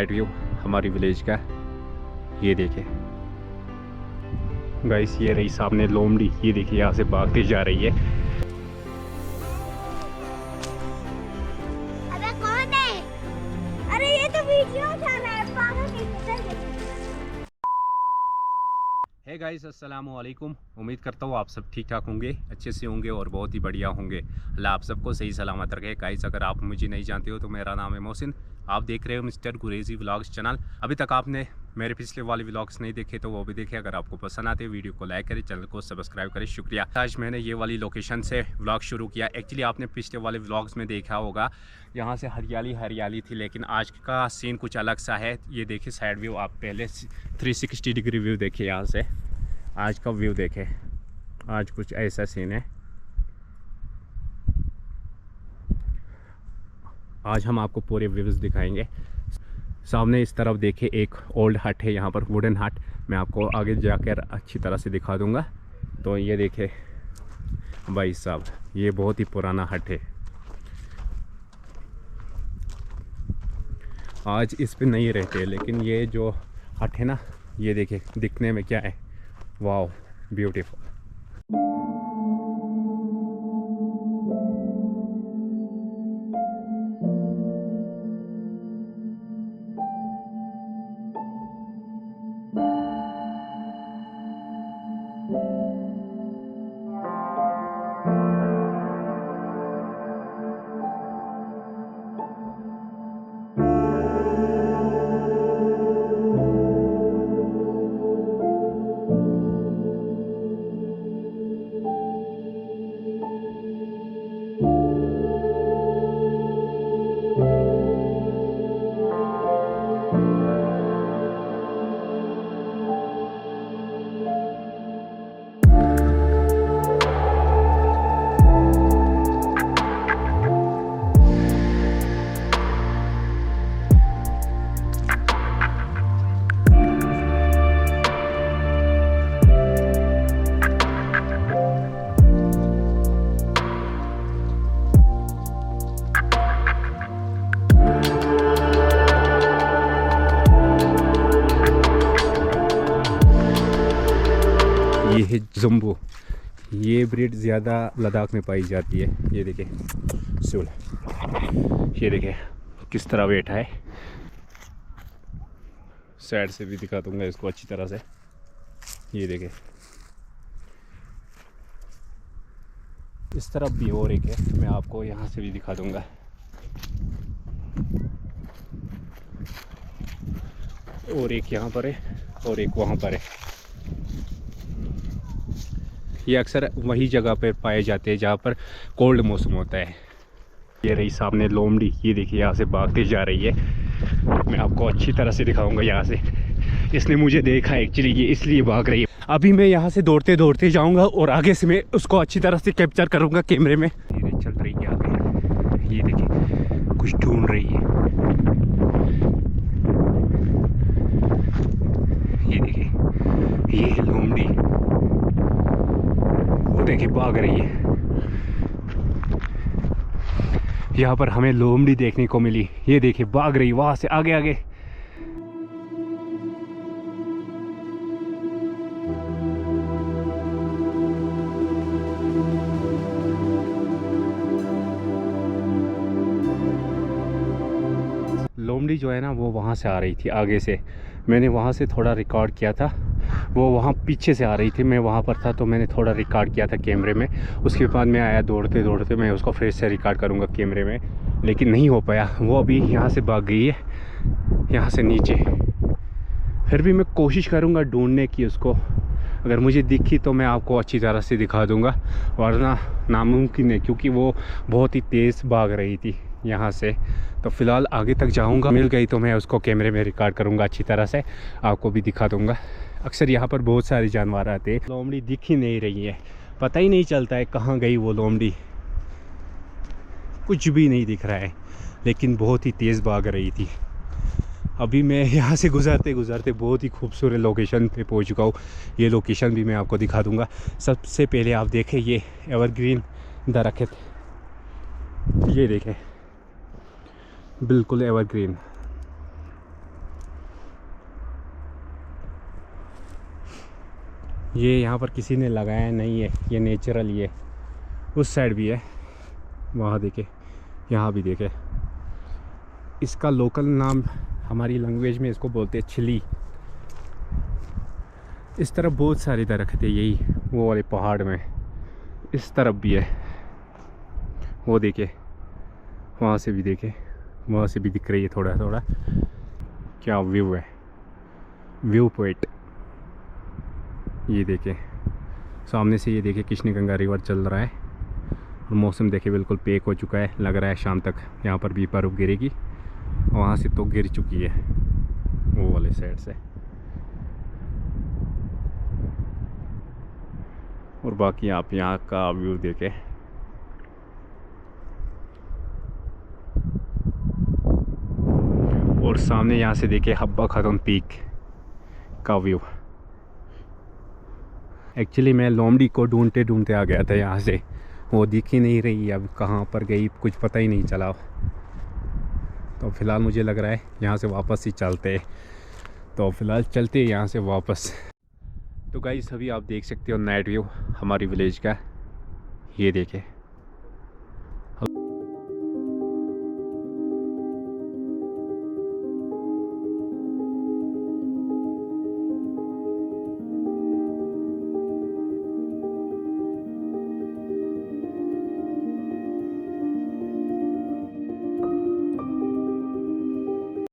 Side view हमारी village का। ये देखिए गाइस, ये रही सामने लोमड़ी। ये देखिए यहाँ से भागती जा रही है। अबे कौन है? अरे ये तो वीडियो उठा रहा है पागल कहीं। हे गाइस, अस्सलामु अलैकुम। उम्मीद करता हूँ आप सब ठीक ठाक होंगे, अच्छे से होंगे और बहुत ही बढ़िया होंगे। अल्लाह आप सबको सही सलामत रखे। गाइस, अगर आप मुझे नहीं जानते हो तो मेरा नाम है मोहसिन। आप देख रहे हो मिस्टर गुरेजी व्लॉग्स चैनल। अभी तक आपने मेरे पिछले वाले व्लॉग्स नहीं देखे तो वो भी देखें। अगर आपको पसंद आते हैं वीडियो को लाइक करें, चैनल को सब्सक्राइब करें। शुक्रिया। आज मैंने ये वाली लोकेशन से व्लॉग शुरू किया। एक्चुअली आपने पिछले वाले व्लॉग्स में देखा होगा यहाँ से हरियाली हरियाली थी, लेकिन आज का सीन कुछ अलग सा है। ये देखिए साइड व्यू, आप पहले 360 डिग्री व्यू देखिए यहाँ से। आज का व्यू देखें, आज कुछ ऐसा सीन है। आज हम आपको पूरे व्यूज़ दिखाएंगे। सामने इस तरफ देखिए एक ओल्ड हट है, यहाँ पर वुडन हट। मैं आपको आगे जाकर अच्छी तरह से दिखा दूंगा। तो ये देखिए भाई साहब, ये बहुत ही पुराना हट है। आज इस पे नहीं रहते, लेकिन ये जो हट है ना, ये देखिए दिखने में क्या है, वाओ ब्यूटीफुल। ये है जम्बो। ये ब्रीड ज़्यादा लद्दाख में पाई जाती है। ये देखिए सूल, ये देखिए किस तरह बैठा है। साइड से भी दिखा दूंगा इसको अच्छी तरह से। ये देखिए इस तरफ भी और एक है, मैं आपको यहाँ से भी दिखा दूंगा। और एक यहाँ पर है और एक वहाँ पर है। ये अक्सर वही जगह पर पाए जाते हैं जहाँ पर कोल्ड मौसम होता है। ये रही सामने लोमड़ी। ये देखिए यहाँ से भागती जा रही है। मैं आपको अच्छी तरह से दिखाऊंगा यहाँ से। इसने मुझे देखा एक्चुअली, ये इसलिए भाग रही है। अभी मैं यहाँ से दौड़ते दौड़ते जाऊँगा और आगे से मैं उसको अच्छी तरह से कैप्चर करूँगा कैमरे में। धीरे चल रही है आगे। ये देखिए कुछ ढूंढ रही है। ये देखिए ये है लोमड़ी। वो देखिए भाग रही है। यहाँ पर हमें लोमड़ी देखने को मिली। ये देखिए भाग रही वहां से आगे आगे। लोमड़ी जो है ना, वो वहाँ से आ रही थी आगे से। मैंने वहाँ से थोड़ा रिकॉर्ड किया था। वो वहाँ पीछे से आ रही थी, मैं वहाँ पर था तो मैंने थोड़ा रिकॉर्ड किया था कैमरे में। उसके बाद मैं आया दौड़ते दौड़ते, मैं उसको फिर से रिकॉर्ड करूँगा कैमरे में, लेकिन नहीं हो पाया। वो अभी यहाँ से भाग गई है, यहाँ से नीचे। फिर भी मैं कोशिश करूँगा ढूंढने की उसको। अगर मुझे दिखी तो मैं आपको अच्छी तरह से दिखा दूँगा, वरना नामुमकिन है, क्योंकि वो बहुत ही तेज़ भाग रही थी यहाँ से। तो फ़िलहाल आगे तक जाऊँगा, मिल गई तो मैं उसको कैमरे में रिकॉर्ड करूँगा अच्छी तरह से, आपको भी दिखा दूँगा। अक्सर यहाँ पर बहुत सारे जानवर आते हैं। लोमड़ी दिख ही नहीं रही है, पता ही नहीं चलता है कहाँ गई वो लोमड़ी। कुछ भी नहीं दिख रहा है, लेकिन बहुत ही तेज़ भाग रही थी। अभी मैं यहाँ से गुज़रते गुज़रते बहुत ही खूबसूरत लोकेशन पे पहुँच चुका हूँ। ये लोकेशन भी मैं आपको दिखा दूँगा। सबसे पहले आप देखें ये एवरग्रीन दरख्त, ये देखें बिल्कुल एवरग्रीन। ये यहाँ पर किसी ने लगाया नहीं है, ये नेचुरल। ये उस साइड भी है, वहाँ देखे, यहाँ भी देखे। इसका लोकल नाम हमारी लैंग्वेज में इसको बोलते हैं छिली। इस तरफ बहुत सारे दरख्त है, यही वो वाले पहाड़ में। इस तरफ भी है, वो देखे, वहाँ से भी देखे, वहाँ से भी दिख रही है थोड़ा थोड़ा। क्या व्यू है, व्यू पॉइंट। ये देखे सामने से, ये देखे कृष्णगंगा रिवर चल रहा है और मौसम देखे बिल्कुल पेक हो चुका है। लग रहा है शाम तक यहाँ पर भी बर्फ़ गिरेगी। वहाँ से तो गिर चुकी है वो वाले साइड से। और बाकी आप यहाँ का व्यू देखें। और सामने यहाँ से देखे हब्बा खातून पीक का व्यू। एक्चुअली मैं लोमड़ी को ढूंढते ढूंढते आ गया था यहाँ से, वो दिख ही नहीं रही। अब कहाँ पर गई कुछ पता ही नहीं चला। तो फ़िलहाल मुझे लग रहा है यहाँ से वापस ही चलते हैं। तो फ़िलहाल चलते हैं यहाँ से वापस। तो गाइस अभी आप देख सकते हो नाइट व्यू हमारी विलेज का। ये देखें।